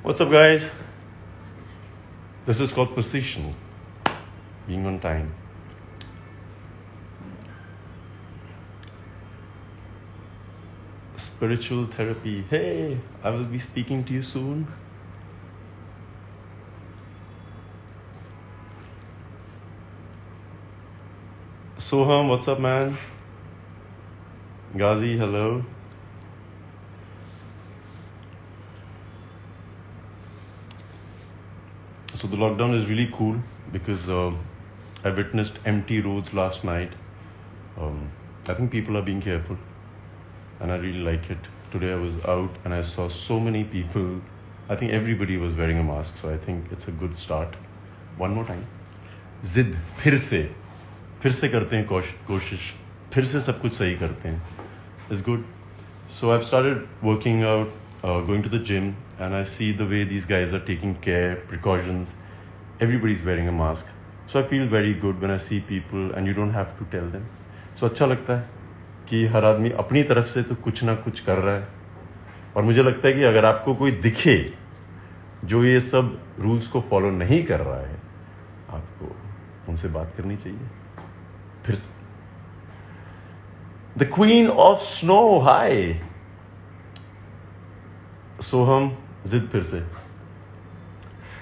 What's up, guys? This is called precision, being on time. Spiritual therapy. Hey, I will be speaking to you soon. Soham, what's up, man? Ghazi, hello. So the lockdown is really cool because I witnessed empty roads last night. I think people are being careful and I really like it. Today I was out and I saw so many people. I think everybody was wearing a mask, so I think it's a good start. One more time. जिद फिर से करते हैं कोशिश, फिर से सब कुछ सही करते हैं. It's good. So I've started working out, going to the gym, and I see the way these guys are taking care, precautions. Everybody's wearing a mask. So I feel very good when I see people and you don't have to tell them. So अच्छा लगता है कि हर आदमी अपनी तरफ से तो कुछ ना कुछ कर रहा है. और मुझे लगता है कि अगर आपको कोई दिखे जो ये सब रूल्स को फॉलो नहीं कर रहा है, आपको उनसे बात करनी चाहिए. फिर से The Queen of Snow, hi. सोहम, जिद फिर से.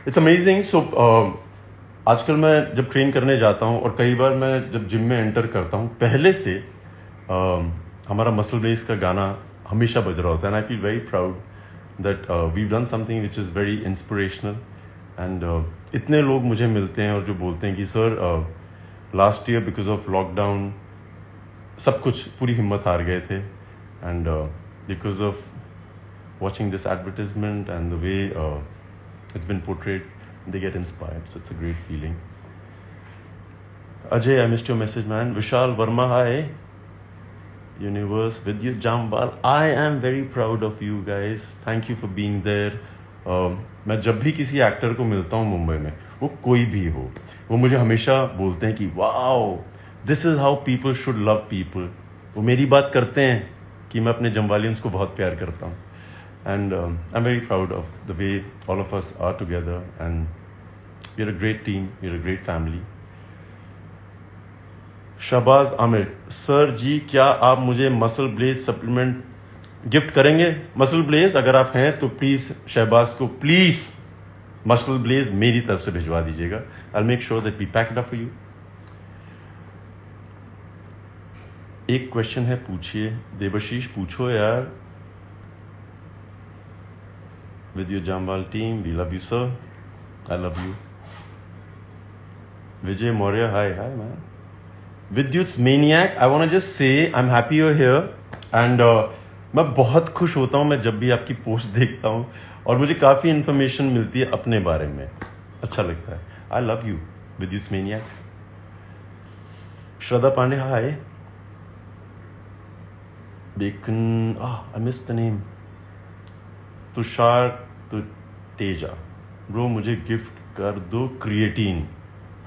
It's amazing. So आजकल मैं जब ट्रेन करने जाता हूँ और कई बार मैं जब जिम में एंटर करता हूँ, पहले से हमारा मसल बेस का गाना हमेशा बज रहा होता है. And I feel very proud that we done something which is very inspirational. And इतने लोग मुझे मिलते हैं और जो बोलते हैं कि sir last year because of lockdown सब कुछ पूरी हिम्मत हार गए थे. And because of watching this advertisement and the way it's been portrayed, they get inspired. So it's a great feeling. Ajay, I missed your message, man. Vishal Verma, hi. Universe, Vidyut Jambal, I am very proud of you guys. Thank you for being there. मैं जब भी किसी actor को मिलता हूँ मुंबई में, वो कोई भी हो, वो मुझे हमेशा बोलते हैं कि wow, this is how people should love people. वो मेरी बात करते हैं कि मैं अपने जम्वालियंस को बहुत प्यार करता हूँ. And I'm very proud of the way all of us are together, and we're a great team, we're a great family. Shahbaz Aamir, sir ji क्या आप मुझे मसल ब्लेज सप्लीमेंट गिफ्ट करेंगे? मसल ब्लेज अगर आप हैं तो प्लीज़ शहबाज को प्लीज़ मसल ब्लेज मेरी तरफ से भिजवा दीजिएगा. I'll make sure that we pack it up for you. एक क्वेश्चन है, पूछिए. देवशीष, पूछो यार. With your Jambal team, we love you, sir. I love you. Vijay Maurya, hi man. Vidyut's Maniac, I want to just say I'm happy you're here. And मैं बहुत खुश होता हूँ मैं जब भी आपकी पोस्ट देखता हूँ और मुझे काफ़ी इन्फॉर्मेशन मिलती है अपने बारे में. अच्छा लगता है. I love you, Vidyut's Maniac. Shraddha Pandey, hi. Bacon, I missed the name. Tushar Teja, bro मुझे गिफ्ट कर दो क्रिएटिन.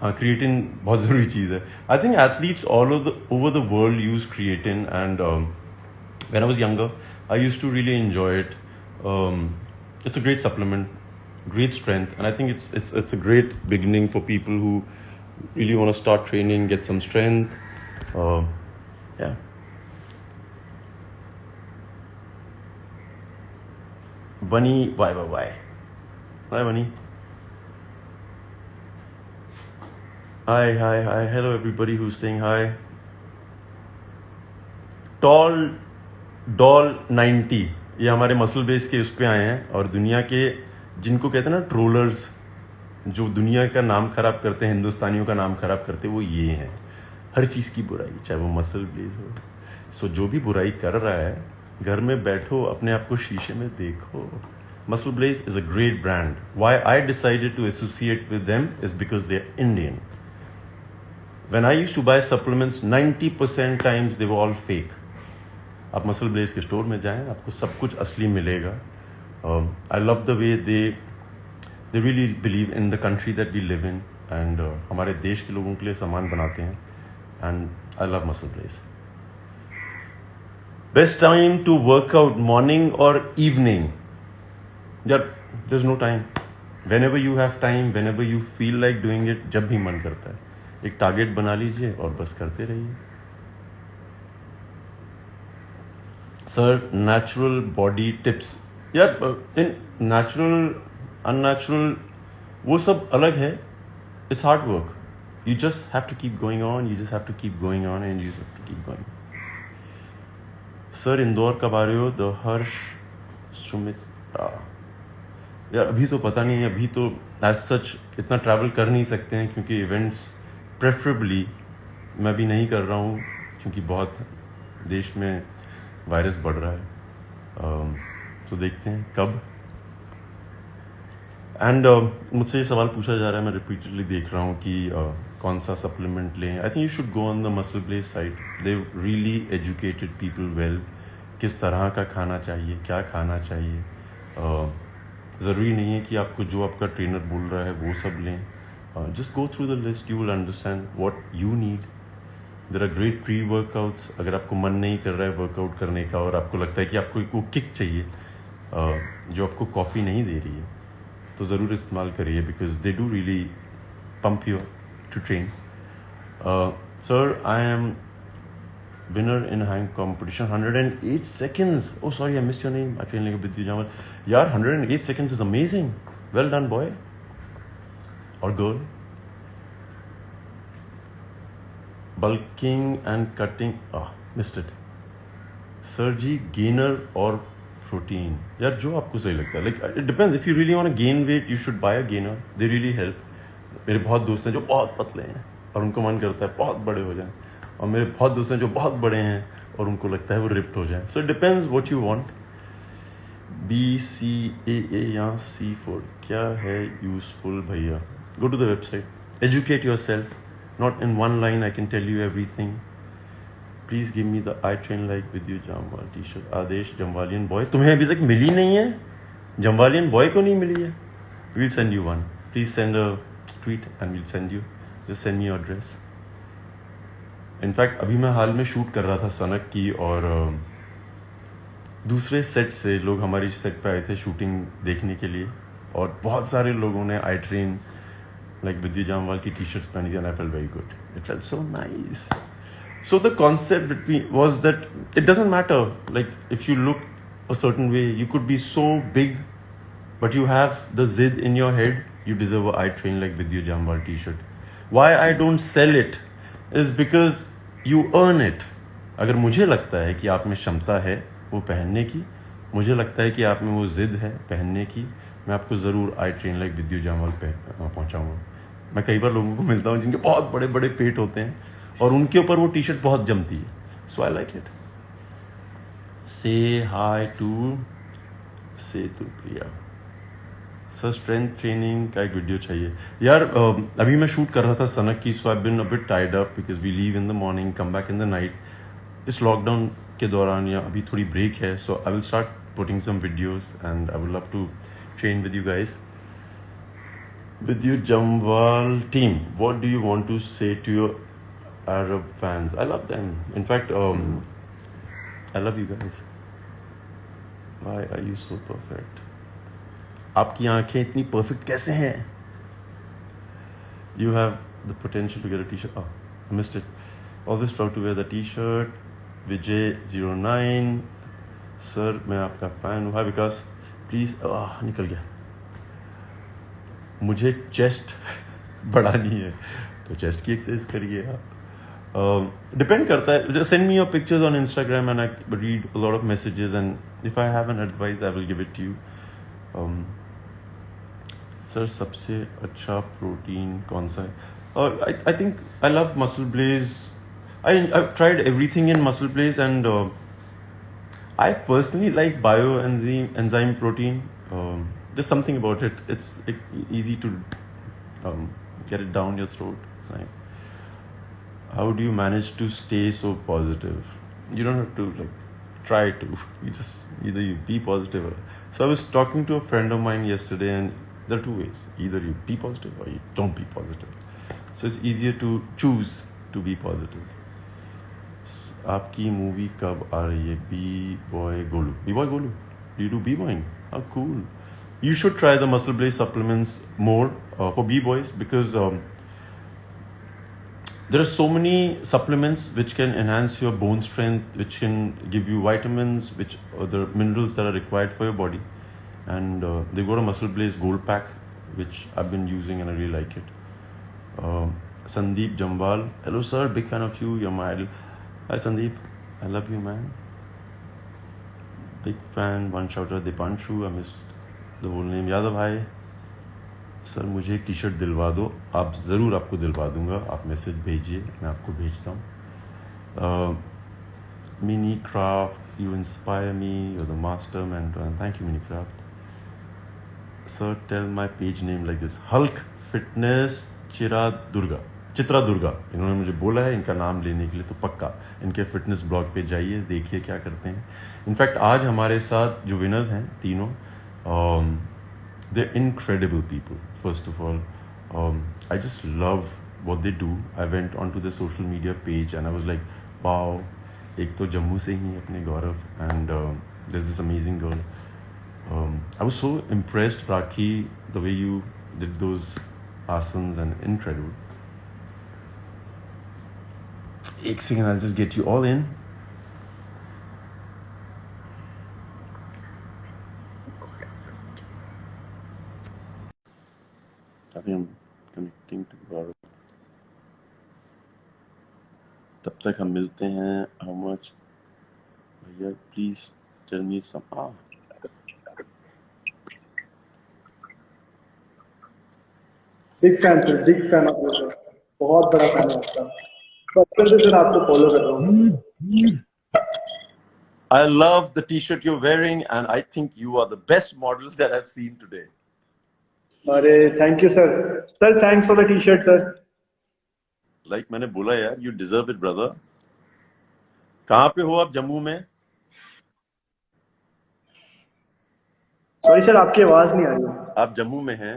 हाँ, क्रिएटिन बहुत ज़रूरी चीज़ है. I think athletes all over the world use creatine. And when I was younger I used to really enjoy it. It's a great supplement, great strength, and I think it's a great beginning for people who really want to start training, get some strength. Yeah. Bunny, why? Hi, Bunny. Hi. Hello, everybody who's saying hi. Tall Doll 90, ये हमारे muscle base के उस पे आए हैं और दुनिया के जिनको कहते हैं ना ट्रोलर्स, जो दुनिया का नाम खराब करते हैं, हिंदुस्तानियों का नाम खराब करते हैं, वो ये हैं. हर चीज़ की बुराई, चाहे वो मसल बेस हो. सो जो भी बुराई कर रहा है, घर में बैठो, अपने आप को शीशे में देखो. Muscle Blaze is a great brand. Why I decided to associate with them is because they're Indian. When I used to buy supplements, 90% times they were all fake. आप Muscle Blaze के स्टोर में जाएं, आपको सब कुछ असली मिलेगा. I love the way they really believe in the country that we live in, and हमारे देश के लोगों के लिए सामान बनाते हैं. And I love Muscle Blaze. Best time to work out, morning or evening? Yeah, there's no time. Whenever you have time, whenever you feel like doing it, जब भी मन करता है, एक टारगेट बना लीजिए और बस करते रहिए. Sir, natural body tips. यार in natural, unnatural, वो सब अलग है. It's hard work. You just have to keep going on. You just have to keep going on, and you just have to keep going. Sir, Indore कब आ रहे हो? The हर्ष सुमित. यार अभी तो पता नहीं है. अभी तो एज सच इतना ट्रैवल कर नहीं सकते हैं क्योंकि इवेंट्स प्रेफरेबली मैं भी नहीं कर रहा हूँ क्योंकि बहुत देश में वायरस बढ़ रहा है. तो देखते हैं कब. एंड मुझसे ये सवाल पूछा जा रहा है, मैं रिपीटेडली देख रहा हूँ कि कौन सा सप्लीमेंट लें. I think you should go on the muscle blaze site. They really educated people well. किस तरह का खाना चाहिए, क्या खाना चाहिए. ज़रूरी नहीं है कि आपको जो आपका ट्रेनर बोल रहा है वो सब लें. Just go through the list, you will understand what you need. There are great pre workouts. अगर आपको मन नहीं कर रहा है वर्कआउट करने का और आपको लगता है कि आपको एक वो किक चाहिए जो आपको कॉफ़ी नहीं दे रही है, तो ज़रूर इस्तेमाल करिए because they do really pump you to train. Sir, I am winner in hang competition. 108 seconds. Oh, sorry, I missed your name. I feel like a bit Jamal. Yeah, 108 seconds is amazing. Well done, boy or girl. Bulking and cutting. Missed it. Sir ji, gainer or protein? यार जो आपको सही लगता है. Like it depends. If you really want to gain weight, you should buy a gainer. They really help. मेरे बहुत दोस्त हैं जो बहुत पतले हैं और उनको मन करता है बहुत बड़े हो जाएं. और मेरे बहुत दोस्त हैं जो बहुत बड़े हैं और उनको लगता है वो रिप्ट हो जाए. So it depends what you want. BCAA या C4 क्या है यूजफुल भैया? Go to the website, educate your self. Not in one line I can tell you everything. Please give me the I train like Vidyut Jamwal T shirt. Aadesh जमवालियन boy. तुम्हें अभी तक मिली नहीं है? जमवालियन बॉय को नहीं मिली है? We'll send you one. Please send a tweet and we'll send you. Just send me your address. In fact अभी मैं हाल में शूट कर रहा था सनक की और दूसरे सेट से लोग हमारी सेट पे आए थे शूटिंग देखने के लिए और बहुत सारे लोगों ने I train like Vidyut Jamwal की टी शर्ट्स पहनी थी and I felt very good. It felt so nice. So the concept between was that it doesn't matter like if you look a certain way you could be so big but you have the जिद in your head you deserve a I train like Vidyut Jamwal T shirt. Why I don't sell it is because you earn it. अगर मुझे लगता है कि आप में क्षमता है वो पहनने की, मुझे लगता है कि आप में वो जिद है पहनने की, मैं आपको ज़रूर आई ट्रेन लाइक विद्यु जामवाल पे पहुँचाऊँगा. मैं कई बार लोगों को मिलता हूँ जिनके बहुत बड़े बड़े पेट होते हैं और उनके ऊपर वो टी शर्ट बहुत जमती है. So I like it. Say hi to Setu Priya. Sir, strength training का एक वीडियो चाहिए. यार अभी मैं शूट कर रहा था सनक की. So I been a bit tied up because we live in the morning come back in the night. इस लॉकडाउन के दौरान या अभी थोड़ी ब्रेक है. So I will start putting some videos and I will love to train with you guys. Vidyut Jamwal team, what do you want to say to your Arab fans? I love them. In fact I love you guys. Why are you so perfect? आपकी आंखें इतनी perfect कैसे हैं? You have the potential to get a T shirt. I missed it. Always proud to wear the T shirt. Vijay 09. Sir, मैं आपका fan हूँ. हाय विकास. Please निकल गया. मुझे चेस्ट बढ़ानी है तो चेस्ट की एक्सरसाइज करिए आप. डिपेंड करता है. Send me your pictures on Instagram and I read a lot of messages and if I have an advice I will give it to you. Sir, सबसे अच्छा प्रोटीन कौन सा है? I think I love muscle blaze. I've tried everything in muscle blaze and I personally like enzyme protein. There's something about it. It's easy to get it down your throat. It's nice. How do you manage to stay so positive? You don't have to try to. You just either you be positive. So I was talking to a friend of mine yesterday, and there are two ways. Either you be positive or you don't be positive. So it's easier to choose to be positive. आपकी movie कब आ रही है? B boy Golu. B boy Golu, you do b-boying? How cool. You should try the muscle blaze supplements more for b-boys, because there are so many supplements which can enhance your bone strength, which can give you vitamins, which the minerals that are required for your body. And they've got a muscle blaze gold pack, which I've been using and I really like it. Sandeep Jambal, hello sir, big fan of you, you're my idol. Hi Sandeep, I love you man. Big fan. One shout out Dipanshu, I missed the whole name. Yadav भाई, sir मुझे एक T shirt दिलवा दो. आप ज़रूर आपको दिलवा दूंगा, आप मैसेज भेजिए, मैं आपको भेजता हूँ. Mini Craft, you inspire me, you are the master mentor. Thank you Mini Craft. Sir tell my page name like this, Hulk fitness Chitra Durga. इन्होंने मुझे बोला है इनका नाम लेने के लिए, तो पक्का इनके फिटनेस ब्लॉग पे जाइए, देखिए क्या करते हैं. इनफैक्ट आज हमारे साथ जो विनर्स हैं तीनों, they incredible people. First of all, I just love what they do. I went on to the social media page and I was like wow. एक तो जम्मू से ही अपने Gaurav, and this is amazing girl. I was so impressed, Rakhi, the way you did those asanas, and incredible. Ek second, I'll just get you all in. I think I'm connecting to Gaurav. तब तक हम मिलते हैं. How much? भैया please tell me some. Big fan sir, big fan of you sir, बहुत बड़ा fan है आपका. बचपन से सर आपको फॉलो कर रहा हूँ. I love the t-shirt you're wearing, and I think you are the best model that I've seen today. अरे thank you sir. Sir thanks for the T shirt sir. Like मैंने बोला यार, you deserve it brother. कहाँ पे हो आप? जम्मू में? Sorry sir, आपकी आवाज नहीं आ रही है. आप जम्मू में हैं?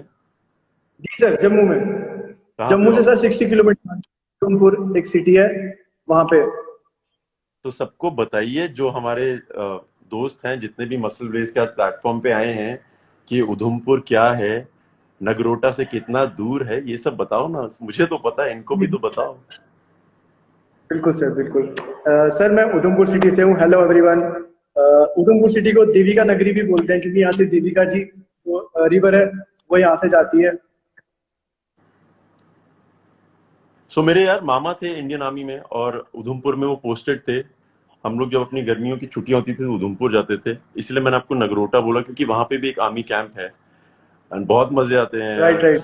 जी सर, जम्मू में. कहाँ जम्मू पे से हो? सर 60 किलोमीटर उधमपुर एक सिटी है, वहां पे. तो सबको बताइए, जो हमारे दोस्त हैं जितने भी मसल ब्लेज के प्लेटफॉर्म पे आए हैं, कि उधमपुर क्या है, नगरोटा से कितना दूर है, ये सब बताओ ना. मुझे तो पता है, इनको भी तो बताओ. बिल्कुल सर, बिल्कुल. सर मैं उधमपुर सिटी से हूँ. Hello everyone. उधमपुर सिटी को देविका नगरी भी बोलते हैं, क्योंकि यहाँ से देविका जी जो रिवर है वो यहाँ से जाती है. सो मेरे यार मामा थे इंडियन आर्मी में, और उधमपुर में वो पोस्टेड थे. हम लोग जब अपनी गर्मियों की छुट्टियां होती थी तो उधमपुर जाते थे. इसलिए मैंने आपको नगरोटा बोला, क्योंकि वहां पे भी एक आर्मी कैंप है, एंड बहुत मजे आते हैं राइट यार. राइट.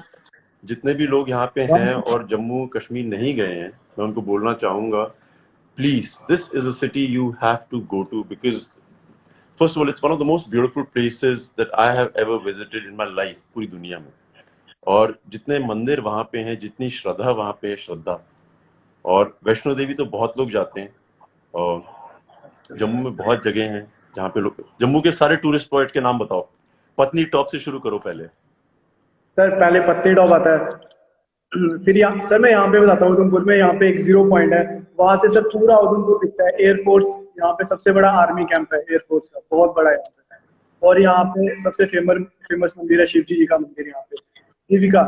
जितने भी लोग यहाँ पे हैं और जम्मू कश्मीर नहीं गए हैं, मैं उनको बोलना चाहूंगा, please, this is a city you have to go to, because first of all it's one of the most beautiful places that I have ever visited in my life, पूरी दुनिया में. और जितने मंदिर वहां पे हैं, जितनी श्रद्धा वहां पे है, श्रद्धा. और वैष्णो देवी तो बहुत लोग जाते हैं, और जम्मू में बहुत जगह हैं जहाँ पे लोग. जम्मू के सारे टूरिस्ट पॉइंट के नाम बताओ. पत्नी टॉप से शुरू करो पहले. सर पहले पत्नी टॉप आता है. फिर यहाँ सर मैं यहाँ पे बताता हूँ, उधमपुर में यहाँ पे एक 0 पॉइंट है, वहां से सर पूरा उधमपुर दिखता है. एयरफोर्स यहाँ पे सबसे बड़ा आर्मी कैंप है, एयरफोर्स का बहुत बड़ा है यहाँ पे. और यहाँ पे सबसे फेमस मंदिर है, शिव जी का मंदिर यहाँ पे, देविका.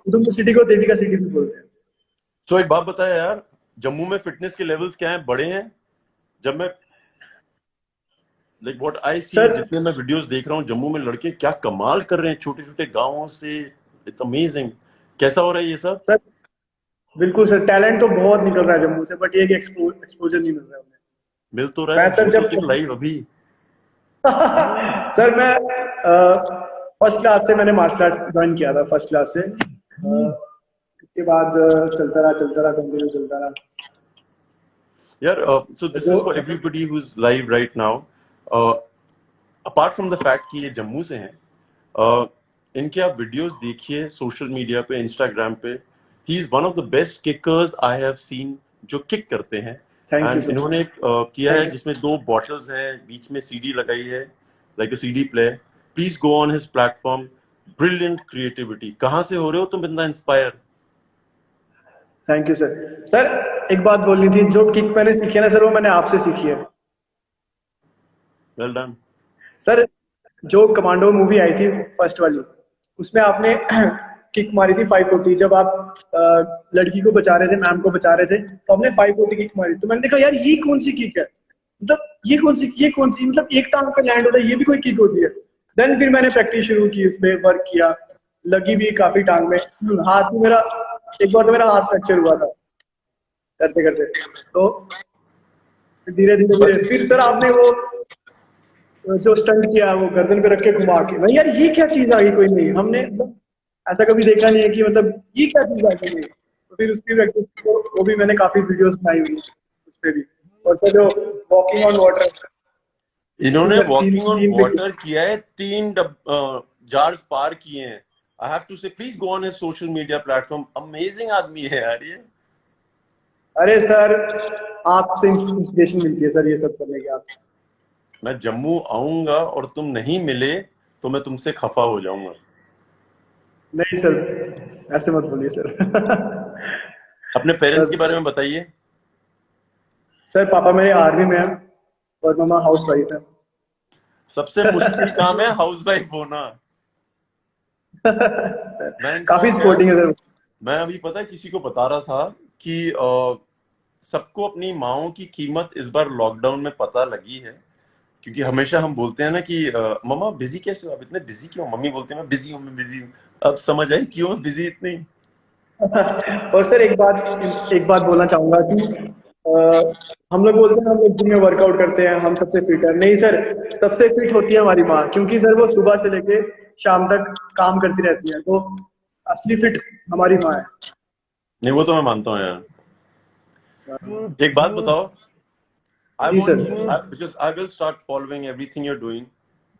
उधमपुर सिटी को देविका सिटी भी बोलते हैं. सो एक बात बताया यार, जम्मू में फिटनेस के लेवल्स क्या हैं? बड़े हैं? जब मैं like what I see, sir जितने मैं वीडियोस देख रहा हूँ, जम्मू में लड़के क्या कमाल कर रहे हैं, छोटे छोटे गांवों से. It's amazing. कैसा हो रहा है ये सब? सर बिल्कुल सर, टैलेंट तो बहुत निकल रहा है जम्मू से, बट ये कि एक्सपोजर नहीं मिल रहा है उन्हें. मिल तो रहा मैं है, सर हो तो जब तुम लाइव अभी. सर मैं फर्स्ट क्लास से मैंने मार्शल आर्ट ज्वाइन किया था, फर्स्ट क्लास से. उसके बाद चलता रहा कंटिन्यू चलता रहा. यार so this is for everybody who is live right now. Apart from the fact कि ये जम्मू से हैं, इनके आप वीडियोस देखिए सोशल मीडिया पे, इंस्टाग्राम पे. He is one of the best किकर्स I have seen, जो किक करते हैं. Thank you and sir. इन्होंने एक किया थैंक है यू. जिसमें 2 बॉटल्स हैं, बीच में सीडी लगाई है, like a CD player. Please go on his platform. Brilliant creativity. कहाँ से हो रहे हो तुम इतना inspire? Thank you sir. Sir एक बात बोलनी थी, जो किक मैंने सीखी है ना सर, वो मैंने आपसे सीखी है। Well done. सर जो कमांडो मूवी आई थी फर्स्ट वाली, उसमें आपने किक मारी थी 540, जब आप लड़की को बचा रहे थे, मैम को बचा रहे थे, तो आपने 540 किक मारी। तो मैंने देखा यार ये कौन सी किक है, मतलब ये कौन सी मतलब एक टांग पे लैंड होता है, ये भी कोई किक होती है। देन फिर मैंने प्रैक्टिस शुरू की, उस पर वर्क किया, लगी भी काफी टांग में। हाथ में मेरा एक बार तो मेरा हाथ फ्रैक्चर हुआ था करते करते। तो धीरे धीरे धीरे फिर सर आपने वो जो स्टंट किया वो गर्दन पे रख के घुमा के, भाई यार ये क्या चीज आ गई, कोई नहीं, हमने मतलब ऐसा कभी देखा नहीं है कि मतलब ये क्या चीज आ गई है। तो फिर उसकी प्रैक्टिस वो भी मैंने काफी वीडियोस बनाई हुई है उस पे भी। और सर जो वॉकिंग ऑन वाटर, इन्होंने तीन वॉकिंग ऑन तीन पे, वाटर किया है, 3 जार्स पार किए हैं। आई हैव टू से please go on his social media platform. Amazing आदमी है यार ये। अरे सर आपसे इंस्पिरेशन मिलती है सर ये सब करने की आपसे। मैं जम्मू आऊंगा और तुम नहीं मिले तो मैं तुमसे खफा हो जाऊंगा। नहीं सर ऐसे मत बोलिए सर। अपने पेरेंट्स के सर बारे में बताइए। सर पापा मेरे आर्मी में हैं और मम्मा हाउस वाइफ है। सबसे मुश्किल काम है हाउसवाइफ होना। मैं काफी इनफैक्ट यार, स्पोर्टिंग है सर। मैं अभी पता है किसी को बता रहा था कि सबको अपनी माओ की कीमत इस बार लॉकडाउन में पता लगी है। क्योंकि हमेशा हम बोलते हैं ना कि मम्मा बिजी कैसे हो, आप इतने बिजी क्यों? मम्मी बोलती है मैं बिजी हूँ, मैं बिजी हूँ। अब समझ आई क्यों बिजी इतनी। और सर एक बात बोलना चाहूंगा कि हम लोग बोलते हैं हम लोग जिम में वर्कआउट करते हैं, हम सबसे फिट है, नहीं सर, सबसे फिट होती है हमारी माँ, क्योंकि सर वो सुबह से लेके शाम तक काम करती रहती है, तो असली फिट हमारी माँ है। नहीं वो तो मैं मानता हूँ यार। एक बात बताओ, I जी want sir. because I will start following everything you're doing.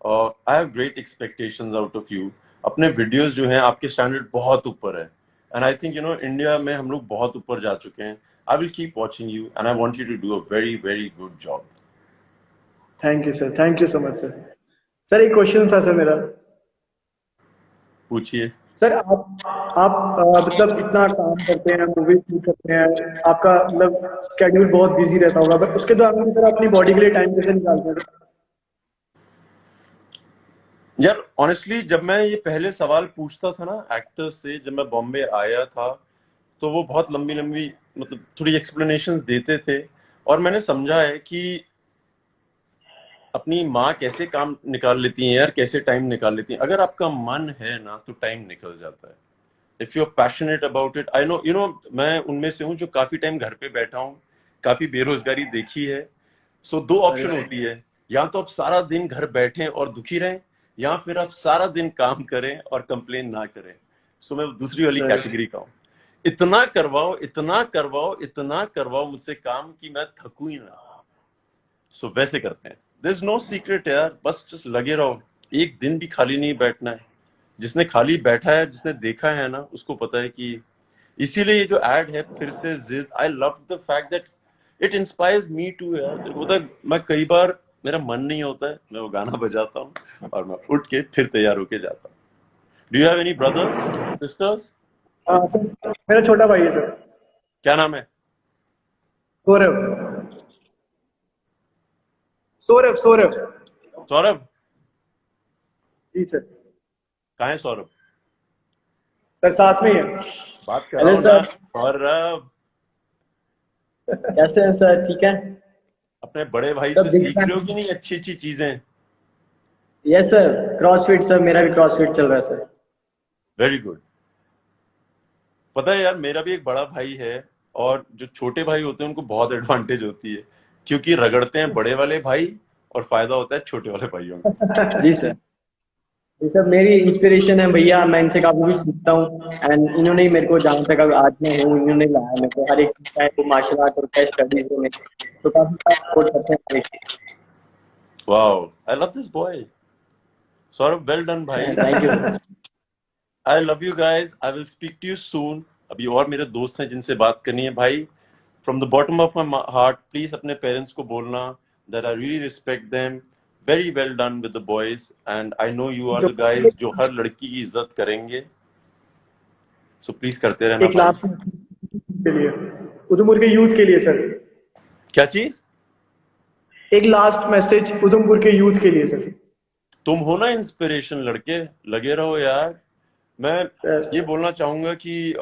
I have great expectations out of you. अपने वीडियोस जो हैं आपके स्टैंडर्ड बहुत ऊपर है, and I think इंडिया में हम लोग बहुत ऊपर जा चुके हैं. I will keep watching you, and I want you to do a very very good job. Thank you sir, thank you so much sir. Sir एक क्वेश्चन था सर मेरा। पूछिए। सर आप मतलब इतना काम करते हैं, मूवी शूट करते हैं, आपका मतलब स्केड्यूल बहुत बिजी रहता होगा, बट उसके दौरान भी सर अपनी बॉडी के लिए टाइम कैसे निकालते हैं? यार ऑनेस्टली जब मैं ये पहले सवाल पूछता था ना एक्टर्स से, जब मैं बॉम्बे आया था, तो वो बहुत लंबी लंबी मतलब थोड़ी एक्सप्लेनेशंस देते थे। और मैंने समझा है कि अपनी माँ कैसे काम निकाल लेती है यार, कैसे टाइम निकाल लेती है। अगर आपका मन है ना तो टाइम निकल जाता है। If you are passionate about it, I know मैं उनमें से हूँ जो काफी टाइम घर पे बैठा हूँ, काफी बेरोजगारी देखी है। सो दो अरे ऑप्शन होती है, या तो आप सारा दिन घर बैठे और दुखी रहें, या फिर आप सारा दिन काम करें और कंप्लेन ना करें। सो मैं दूसरी वाली सर कैटेगरी का हूँ। इतना करवाओ इतना करवाओ इतना करवाओ मुझसे काम कि मैं थकूं ही ना। सो वैसे करते हैं। देयर इज नो सीक्रेट यार, बस जस्ट लगे रहो। एक दिन भी खाली नहीं बैठना है। जिसने खाली बैठा है, जिसने देखा है ना, उसको पता है कि इसीलिए ये जो एड है फिर से जिद, I love the fact that it inspires me too यार। तेरे को पता है, मैं कई बार मेरा मन नहीं होता है, मैं वो गाना बजाता हूँ और मैं उठ के फिर तैयार होके जाता हूँ। Do you have any brothers sisters? हाँ सर, मेरा छोटा भाई है सर, क्या नाम है? सौरभ। सौरभ सौरभ। सौरभ? जी सर। कहाँ है सौरभ? सर साथ में ही है। बात कर रहा हेलो हूँ ना सर, सौरभ। कैसे हैं सर? ठीक है। अपने बड़े भाई सब से बिग सीख रहे हो फैन। कि नहीं अच्छी अच्छी चीजें? यस सर, क्रॉसफिट सर, मेरा भी क्रॉसफिट चल रहा है सर। Very good. पता है यार, मेरा भी एक बड़ा भाई है, और जो छोटे भाई होते हैं उनको बहुत एडवांटेज होती है, क्योंकि रगड़ते हैं बड़े वाले भाई और फायदा होता है छोटे वाले भाइयों को। जी सर। ये सब मेरी इंस्पिरेशन है भैया, मैं इनसे काफी कुछ सीखता हूँ। एंड इन्होंने ही मेरे को जहाँ तक अब आज मैं हूँ, इन्होंने ही लाया मेरे को हर एक चीज, चाहे वो मार्शल आर्ट हो, चाहे स्टडीज हो मेरी, तो काफी सपोर्ट करते हैं हर एक wow, I love this boy. Saurabh well done भाई। चीज। Thank you sir. I love you guys, I will speak to you soon. अभी और मेरे दोस्त हैं जिनसे बात करनी है भाई। From the bottom of my heart please अपने पेरेंट्स को बोलना that I really respect them. Very well done with the boys, and I know you are जो द गाइज जो हर लड़की की इज्जत करेंगे। सो प्लीज करते रहना एक भाई। लास्ट के लिए, उधमपुर के यूथ के लिए सर। क्या चीज? एक लास्ट मैसेज उधमपुर के यूथ के लिए सर। तुम हो ना इंस्पिरेशन लड़के, लगे रहो यार। मैं ये सर बोलना चाहूंगा कि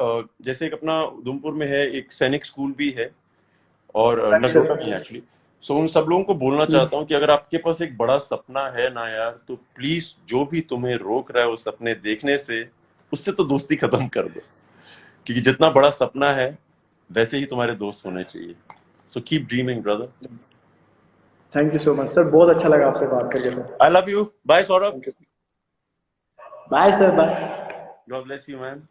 जैसे एक अपना उधमपुर में है एक सैनिक स्कूल भी है और नगरोटा में सर। एक्चुअली। सो उन सब लोगों को बोलना चाहता हूँ कि अगर आपके पास एक बड़ा सपना है ना यार, तो प्लीज जो भी तुम्हें रोक रहा है वो सपने देखने से, उससे तो दोस्ती खत्म कर दो। क्योंकि जितना बड़ा सपना है वैसे ही तुम्हारे दोस्त होने चाहिए। So keep dreaming brother. Thank you so much sir, बहुत अच्छा लगा आपसे बात करके सर। I love you. Bye Saurabh. Thank you. Bye sir, bye. God bless you man.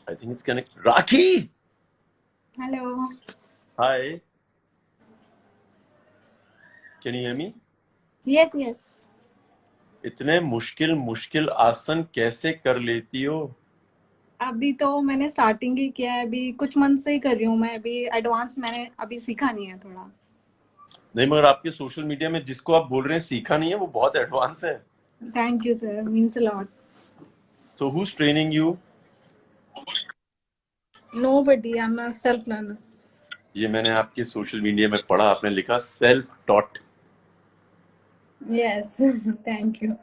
I think it's connected. Rakhi! Hello. Hi. Can you hear me? Yes, yes. इतने मुश्किल मुश्किल आसन कैसे कर लेती हो? अभी तो मैंने स्टार्टिंग ही किया है, अभी कुछ मंथ से ही कर रही हूँ मैं, अभी एडवांस मैंने अभी सीखा नहीं है थोड़ा। नहीं, मगर आपके सोशल मीडिया में जिसको आप बोल रहे हैं सीखा नहीं है, वो बहुत एडवांस है। Thank you sir, means a lot. So who's training you? Nobody, I am a self learner. ये मैंने आपके सोशल मीडिया में पढ़ा, आपने लिखा self taught. Yes, thank you.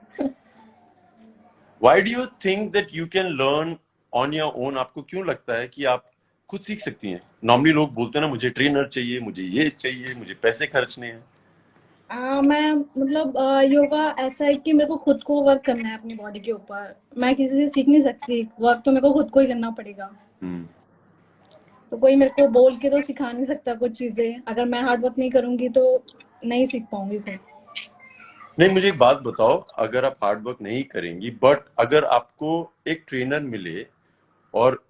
Why do you think that you can learn on your own? आपको क्यों लगता है कि आप खुद सीख सकती हैं? नॉर्मली लोग बोलते हैं ना, मुझे ट्रेनर चाहिए, मुझे ये चाहिए, मुझे पैसे खर्चने हैं। मैं मतलब योगा ऐसा है कि मेरे को खुद को वर्क करना है अपनी बॉडी के ऊपर, मैं किसी से सीख नहीं सकती, वर्क तो मेरे को खुद को ही करना पड़ेगा। तो कोई मेरे को बोल के तो सिखा नहीं सकता कुछ चीजें, अगर मैं हार्ड वर्क नहीं करूंगी तो नहीं सीख पाऊंगी फिर। नहीं, मुझे एक बात बताओ, अगर आप हार्ड वर्क नहीं करेंगी बट अगर आपको एक ट्रेनर मिले और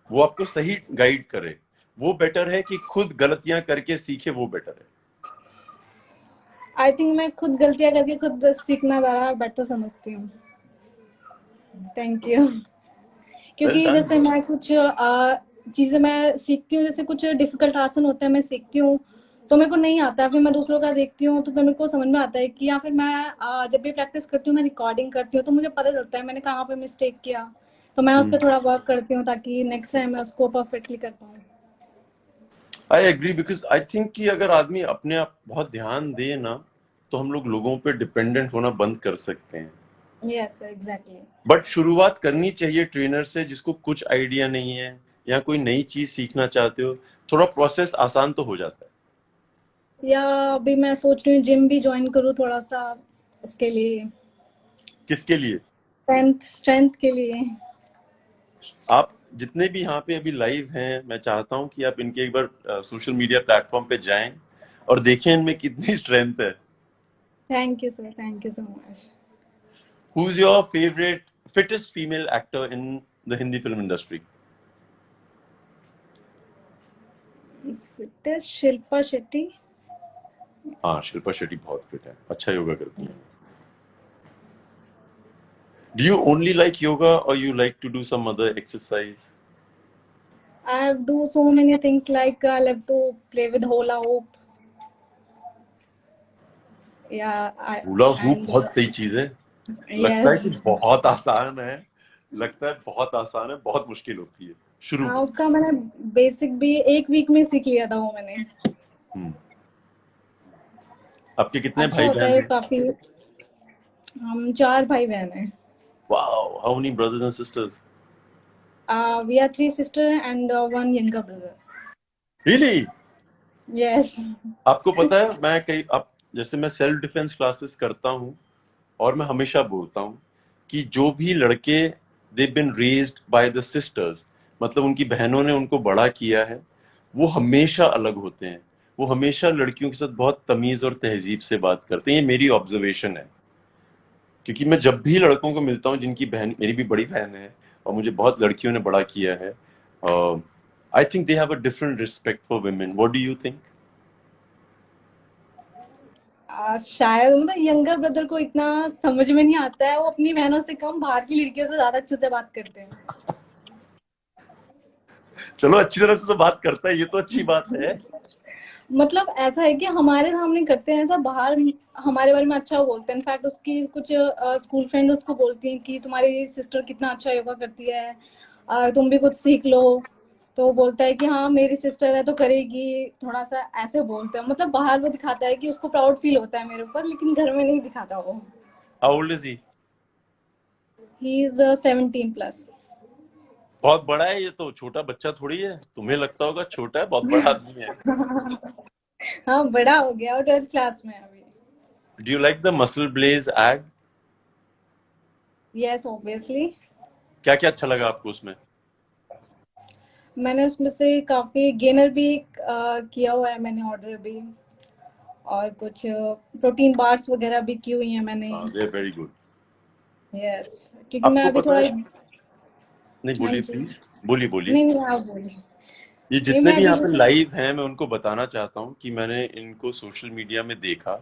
वो आपको सही गाइड करे, वो बेटर है कि खुद गलतियां करके सीखे, वो बेटर है? आई थिंक मैं खुद गलतियां करके खुद सीखना ज्यादा बेटर समझती हूँ। Thank you. वेल क्योंकि डन। जैसे मैं कुछ चीजें मैं सीखती हूँ, जैसे कुछ डिफिकल्ट आसन होते हैं मैं सीखती हूँ तो मेरे को नहीं आता है, फिर मैं दूसरों का देखती हूँ तो मेरे को समझ में आता है कि, या फिर मैं जब भी प्रैक्टिस करती हूँ मैं रिकॉर्डिंग करती हूँ तो मुझे पता चलता है मैंने कहाँ पे मिस्टेक किया, तो मैं उस पर थोड़ा वर्क करती हूँ ताकि नेक्स्ट टाइम मैं उसको परफेक्टली कर पाऊँ। I agree, because I think कि अगर आदमी अपने आप बहुत ध्यान दे ना, तो हम लोग लोगों पे डिपेंडेंट होना बंद कर सकते हैं। Yes exactly. बट शुरुआत करनी चाहिए ट्रेनर से जिसको कुछ आइडिया नहीं है, या कोई नई चीज सीखना चाहते हो, थोड़ा प्रोसेस आसान तो हो जाता है। या अभी मैं सोच रही हूँ जिम भी ज्वाइन करूँ थोड़ा सा, उसके लिए किसके लिए? स्ट्रेंथ के लिए। आप जितने भी यहाँ पे अभी लाइव हैं, मैं चाहता हूँ कि आप इनके एक बार सोशल मीडिया प्लेटफॉर्म पे जाएं और देखें इनमें कितनी स्ट्रेंथ है। Thank you sir, thank you so much. Who is your favourite fittest female actor in the Hindi film industry? Fittest Shilpa Shetty. हाँ, शिल्पा शेट्टी बहुत फिट है, अच्छा योगा करती हैं। Do you only like yoga or you like to do some other exercise? I do so many things like I love to play with hula hoop. Yeah, hula hoop and बहुत सही चीज है। लगता है yes. कि बहुत आसान है, लगता है बहुत आसान है, बहुत मुश्किल होती है शुरू हाँ, में। उसका मैंने बेसिक भी एक वीक में सीख लिया था वो मैंने। आपके कितने अच्छा भाई होता बहन है हैं? काफी। हम 4 भाई बहन हैं। Wow, how many brothers and sisters? We are 3 sisters and 1 younger brother. Really? Yes. आपको पता है, मैं कई अब जैसे मैं सेल्फ डिफेंस क्लासेस करता हूँ और मैं हमेशा बोलता हूँ कि जो भी लड़के दे बिन रेज्ड बाय द सिस्टर्स, मतलब उनकी बहनों ने उनको बड़ा किया है, वो हमेशा अलग होते हैं। वो हमेशा लड़कियों के साथ बहुत तमीज और तहजीब से बात करते हैं। ये मेरी ऑब्जर्वेशन है, क्योंकि मैं जब भी लड़कों को मिलता हूँ जिनकी बहन, मेरी भी बड़ी बहन है और मुझे बहुत लड़कियों ने बड़ा किया है, I think they have a different respect for women. What do you think? शायद मतलब यंगर ब्रदर को इतना समझ में नहीं आता है, वो अपनी बहनों से कम बाहर की लड़कियों से ज्यादा अच्छे से बात करते हैं। चलो, अच्छी तरह से तो बात करता है, ये तो अच्छी बात है। मतलब ऐसा है कि हमारे सामने करते हैं ऐसा, बाहर हमारे बारे में अच्छा बोलते हैं। इनफैक्ट उसकी कुछ स्कूल फ्रेंड उसको बोलती हैं कि तुम्हारी सिस्टर कितना अच्छा योगा करती है, तुम भी कुछ सीख लो। तो वो बोलता है कि हाँ मेरी सिस्टर है तो करेगी, थोड़ा सा ऐसे बोलते हैं। मतलब बाहर वो दिखाता है कि उसको प्राउड फील होता है मेरे ऊपर, लेकिन घर में नहीं दिखाता वो। How old is he? He is 17 plus. बहुत बड़ा है, ये तो छोटा बच्चा थोड़ी है। तुम्हें लगता होगा छोटा है, बहुत बड़ा आदमी है। हाँ बड़ा हो गया और 12th क्लास में है अभी। Do you like the muscle Blaze ad? Yes obviously. क्या क्या अच्छा लगा आपको उसमें? मैंने उसमें से काफी गेनर भी किया हुआ है मैंने ऑर्डर भी, और कुछ प्रोटीन बार्स वगैरह भी की हुई हैं मैंने। हाँ, they are very good. Yes, क्योंकि मैं आपको अभी पता थोड़ा। है, नहीं हाँ बोलिए जी। प्लीज, बोलिए बोलिए। नहीं नहीं, आप बोलिए। ये नहीं जितने मैं भी अभी यहाँ पे जैसे। लाइव हैं, मैं उनको बताना चाहता हूँ कि मैंने इनको सोशल मीडिया में देखा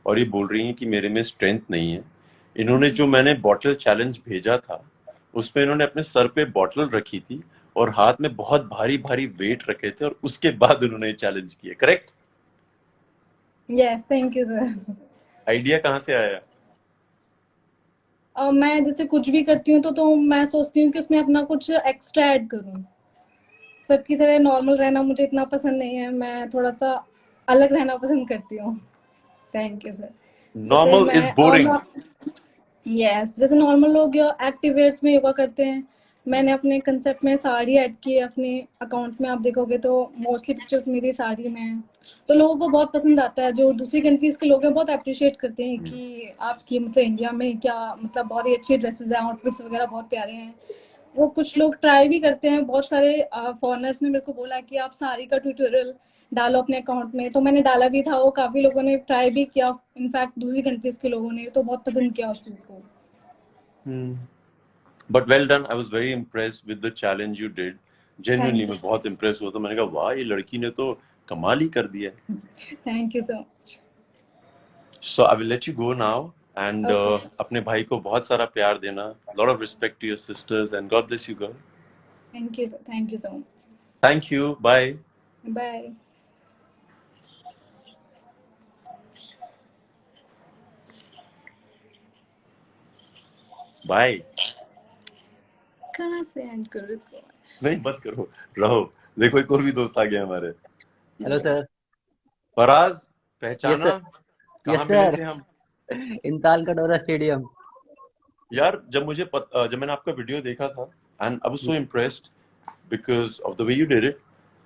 और ये बोल रही हैं कि मेरे में स्ट्रेंथ नहीं है। इन्होंने जो मैंने बॉटल चैलेंज भेजा था, उसमें इन्होंने अपने सर पे बॉटल रखी थी और हाथ में बहुत भारी भारी वेट रखे थे, और उसके बाद उन्होंने चैलेंज किया। Correct? Yes, thank you sir. Idea कहाँ से आया? मैं जैसे कुछ भी करती हूँ तो मैं सोचती हूँ कि उसमें अपना कुछ एक्स्ट्रा ऐड करूँ। सबकी तरह नॉर्मल रहना मुझे इतना पसंद नहीं है, मैं थोड़ा सा अलग रहना पसंद करती हूँ। Thank you sir. जैसे नॉर्मल इज मैं बोरिंग। यस, जैसे नॉर्मल लोग एक्टिव वेयर्स में योगा करते हैं, मैंने अपने कंसेप्ट में साड़ी ऐड की है। अपने अकाउंट में आप देखोगे तो मोस्टली पिक्चर्स मेरी साड़ी में हैं। तो लोगों को बहुत पसंद आता है, जो दूसरी कंट्रीज के लोग हैं बहुत अप्रिशिएट करते हैं कि आपकी मतलब इंडिया में क्या, मतलब बहुत ही अच्छी ड्रेसेस हैं, आउटफिट्स वगैरह बहुत प्यारे हैं। वो कुछ लोग ट्राई भी करते हैं, बहुत सारे फॉरेनर्स ने मेरे को बोला कि आप साड़ी का ट्यूटोरियल डालो अपने अकाउंट में, तो मैंने डाला भी था। वो काफी लोगों ने ट्राई भी किया, इनफैक्ट दूसरी कंट्रीज के लोगों ने तो बहुत पसंद किया उस चीज को। But well done, I was very impressed with the challenge you did. Genuinely thank मैं बहुत इम्प्रेस हुआ था। मैंने कहा वाह, ये लड़की ने तो कमाल ही कर दिया है। You so much. So I will let you go now, and okay, अपने भाई को बहुत सारा प्यार देना। Lot of respect to your sisters, and God bless you girl. Thank you so much. Thank you, bye. Bye. Bye. कहाँ से and करूँ इसको? नहीं मत करो, रहो। देखो एक और भी दोस्त आ गया हमारे। Hello sir. फराज, यस पहचाना? सर। यस कहाँ मिले सर। थे हम? इंताल कटोरा स्टेडियम। यार जब मैंने आपका वीडियो देखा था, and I was so impressed because of the way you did it.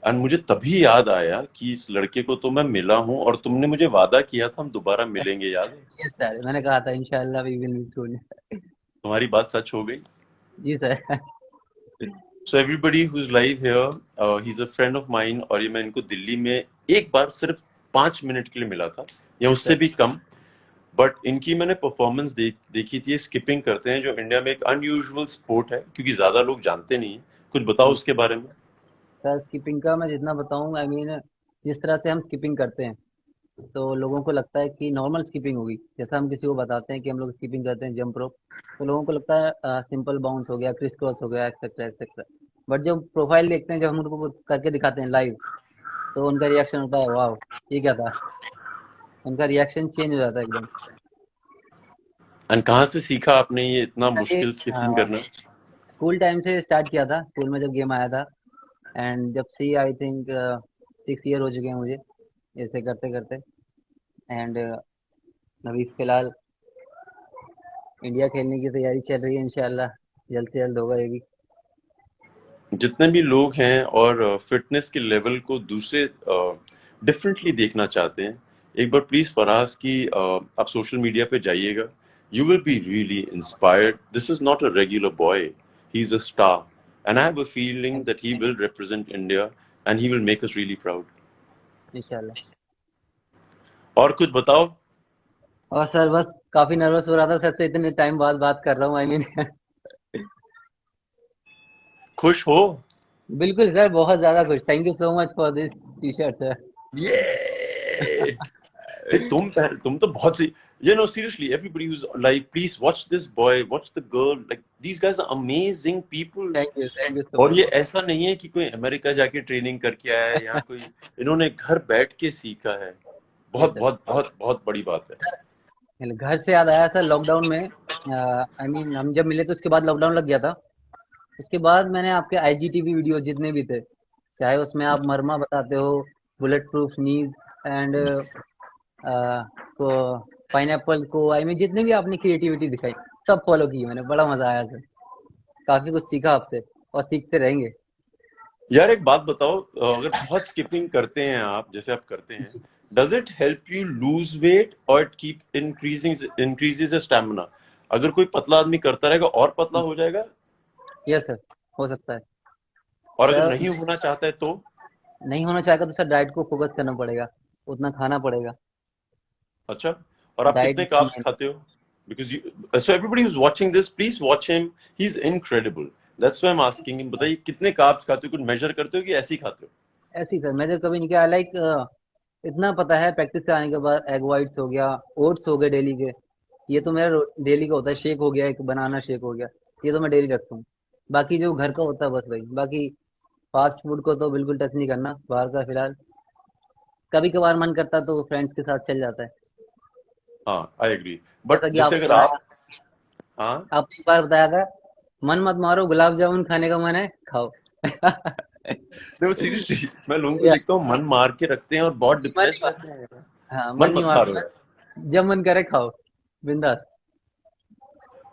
And मुझे तभी याद आया कि इस लड़के को तो मैं मिला हूँ, और तुमने मुझे वादा किया था हम दोबारा मिलेंगे, याद है? यस सर, मैंने कहा था इंशाल्लाह वी विल मीट सून। तुम्हारी बात सच हो गई। जी sir. So everybody who is live here, he is a friend of mine, और ये मैं इनको दिल्ली में एक बार सिर्फ 5 मिनट के लिए मिला था, या यस उससे सर। भी कम। बट इनकी मैंने परफॉर्मेंस देखी थी। स्किपिंग करते हैं, जो इंडिया में एक अनयूजुअल स्पोर्ट है, क्योंकि ज्यादा लोग जानते नहीं है। कुछ बताओ उसके बारे में। सर स्किपिंग का मैं जितना बताऊं, आई मीन जिस तरह से हम स्किपिंग करते हैं तो लोगों को लगता है कि नॉर्मल स्किपिंग होगी। जैसा हम किसी को बताते हैं कि हम लोग स्किपिंग करते हैं जंप रोप, तो लोगों को लगता है सिंपल बाउंस हो गया, क्रिस क्रॉस हो गया, एक्सेट्रा एक्सेट्रा। बट जब प्रोफाइल देखते हैं, जब हम उनको करके दिखाते हैं लाइव, तो उनका रिएक्शन होता है वाह ये क्या था। उनका रिएक्शन चेंज हो जाता है एकदम। एंड कहाँ से सीखा आपने ये इतना सर ये मुश्किल स्किपिंग करना? स्कूल टाइम से स्टार्ट किया था, स्कूल में जब गेम आया था। एंड जब से आई थिंक 6 ईयर हो चुके हैं मुझे ऐसे करते करते। एंड अभी फिलहाल इंडिया खेलने की तैयारी चल रही है, इंशाल्लाह जल्द से जल्द होगा ये भी। जितने भी लोग हैं और फिटनेस के लेवल को दूसरे डिफरेंटली देखना चाहते हैं, एक बार प्लीज फराज की आप सोशल मीडिया पे जाइएगा। You will be really inspired. This is not a regular boy, he is a star, and I have a feeling that he will represent India, and he will make us really proud. इंशाल्लाह। और कुछ बताओ। और sir बस काफी nervous हो रहा था सर से, इतने टाइम बाद बात कर रहा हूँ, आई मीन खुश हो? बिल्कुल सर, बहुत ज्यादा खुश। Thank you so much for this T shirt sir. ये तुम तो बहुत सी। You know, seriously, everybody who's like, please watch this boy, watch the girl. Like, these guys are amazing people. Thank you सो और ये much. ऐसा नहीं है कि कोई अमेरिका जाके ट्रेनिंग करके आया है या कोई, इन्होंने घर बैठ के सीखा है। बहुत सर, बहुत बहुत बहुत बड़ी बात है। घर से याद आया सर, लॉकडाउन में आई मीन हम जब मिले तो उसके बाद लॉकडाउन लग गया था। उसके बाद मैंने आपके आईजीटीवी वीडियो जितने भी थे, चाहे उसमें आप मरमा बताते हो, बुलेट प्रूफ नीज एंड को पाइनएप्पल को, आई मीन जितने भी आपने क्रिएटिविटी दिखाई सब फॉलो की मैंने, बड़ा मजा आया सर, काफी कुछ सीखा आपसे और सीखते रहेंगे। यार एक बात बताओ, अगर बहुत स्किपिंग करते हैं आप, जैसे आप करते हैं, does it help you lose weight और it keep increases the stamina? अगर कोई पतला आदमी करता रहेगा और पतला हो जाएगा, यस सर, हो सकता है और अगर सर। नहीं होना चाहता है तो? नहीं होना चाहेगा तो सर डाइट को फोकस करना पड़ेगा, उतना खाना पड़ेगा। अच्छा, और आप डाइट कितने कार्ब्स खाते हो? Because you, so everybody who's watching this, please watch him. He's incredible. That's why I'm asking him. बताइए कितने कार्ब्स खाते हो? कुछ मेजर करते हो कि ऐसे ही खाते हो? ऐसे ही सर, मैं तो कभी नहीं किया, लाइक इतना पता है प्रैक्टिस से आने के बाद, एग वाइट्स हो गया, ओट्स हो गए डेली के, ये तो मेरा डेली का होता है। शेक हो गया, एक बनाना शेक हो गया, ये तो मैं डेली रखता हूँ। बाकी जो घर का होता है बस वही, बाकी फास्ट फूड को तो बिल्कुल टच नहीं करना, बाहर का फिलहाल। कभी कभार मन करता तो फ्रेंड्स के साथ चल जाता है। हाँ, आई एग्री। जैसा बट कि जैसे आपने अगर बताया, आप, हाँ, आपने एक बार बताया था, मन मत मारो, गुलाब जामुन खाने का मन है, खाओ। देखो सीरियसली मैं लोगों को या, देखता हूँ मन मार के रखते हैं और बहुत मन नहीं डिप्रेस मार, रहते हैं। हाँ मन मन नहीं मत मारो मारना, यार। जब मन करे खाओ, बिंदास।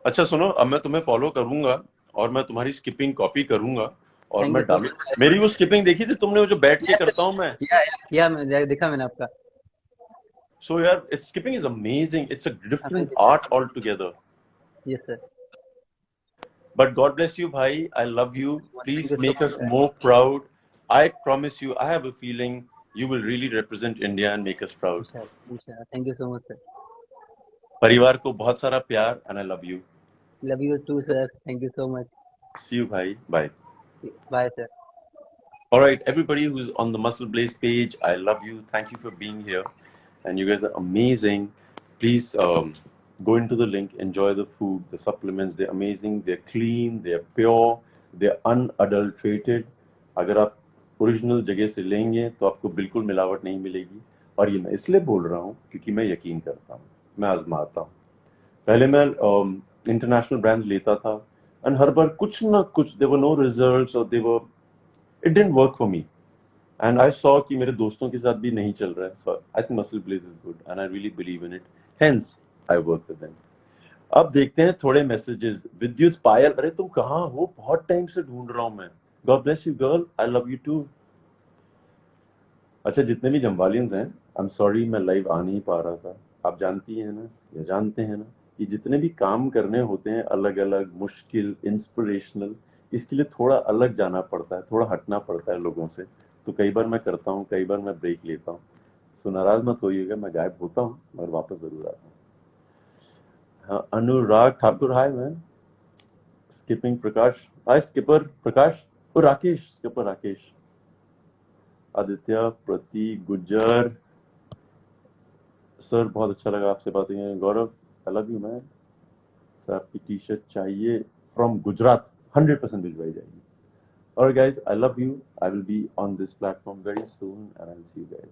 अच्छा सुनो, अब मैं तुम्हें फॉलो करूंगा और मैं तुम्हारी स्किपिंग कॉपी करूंगा और थैंक मैं यू सो डालू। मच। मेरी वो स्किपिंग देखी थी तुमने, वो जो बैठ के करता हूँ मैं? या मैं देखा मैंने आपका। सो यार, it's skipping is amazing, it's a different amazing art all together. Sir, yes sir. But God bless you, bhai. I love you. Thank Please you so make much us sir. more proud. I promise you, I have a feeling you will really represent India and make us proud. इंशाल्लाह इंशाल्लाह, thank you so much sir. परिवार को बहुत सारा प्यार and I love you. Love you too sir, thank you so much. See you, bhai. Bye. Bye sir. All right, everybody who's on the Muscle Blaze page, I love you. Thank you for being here. And you guys are amazing. Please go into the link, enjoy the food, the supplements. They're amazing. They're clean. They're pure. They're unadulterated. अगर आप original जगह से लेंगे तो आपको बिल्कुल मिलावट नहीं मिलेगी। और ये मैं इसलिए बोल रहा हूँ क्योंकि मैं यकीन करता हूँ, मैं आजमाता हूँ। पहले मैं इंटरनेशनल ब्रांड्स लेता था एंड हर बार कुछ ना कुछ, देयर वर नो रिजल्ट्स और it didn't work for me, and I saw कि मेरे दोस्तों के साथ भी नहीं चल रहा है, so I think Muscle Blaze is good and I really believe in it, hence I work with them. अब देखते हैं थोड़े मैसेजेस। विद्युत पायल, अरे तुम कहाँ हो? बहुत टाइम से ढूंढ रहा हूं मैं। God bless you girl, I love you too. अच्छा, जितने भी जम्वालियंस हैं, आई एम सॉरी मैं लाइव आ नहीं पा रहा था। आप जानती हैं ना, या जानते हैं ना, कि जितने भी काम करने होते हैं अलग अलग, मुश्किल, इंस्पिरेशनल, इसके लिए थोड़ा अलग जाना पड़ता है, थोड़ा हटना पड़ता है लोगों से। तो कई बार मैं करता हूँ, कई बार मैं ब्रेक लेता हूँ। सो नाराज मत होइएगा, मैं गायब होता हूँ मगर वापस जरूर आता हूँ। हाँ, Anurag Thakur, hi man. Skipping Prakash, hi skipper Prakash. ओ राकेश, स्किपर राकेश। आदित्य, प्रतीक, गुज्जर सर, बहुत अच्छा लगा आपसे बात करके। Gaurav, I love you man. Sir आपकी टी शर्ट चाहिए फ्रॉम गुजरात, 100% भिजवाई जाएगी। और guys, I love you. I will be on this platform very soon and I will see you guys.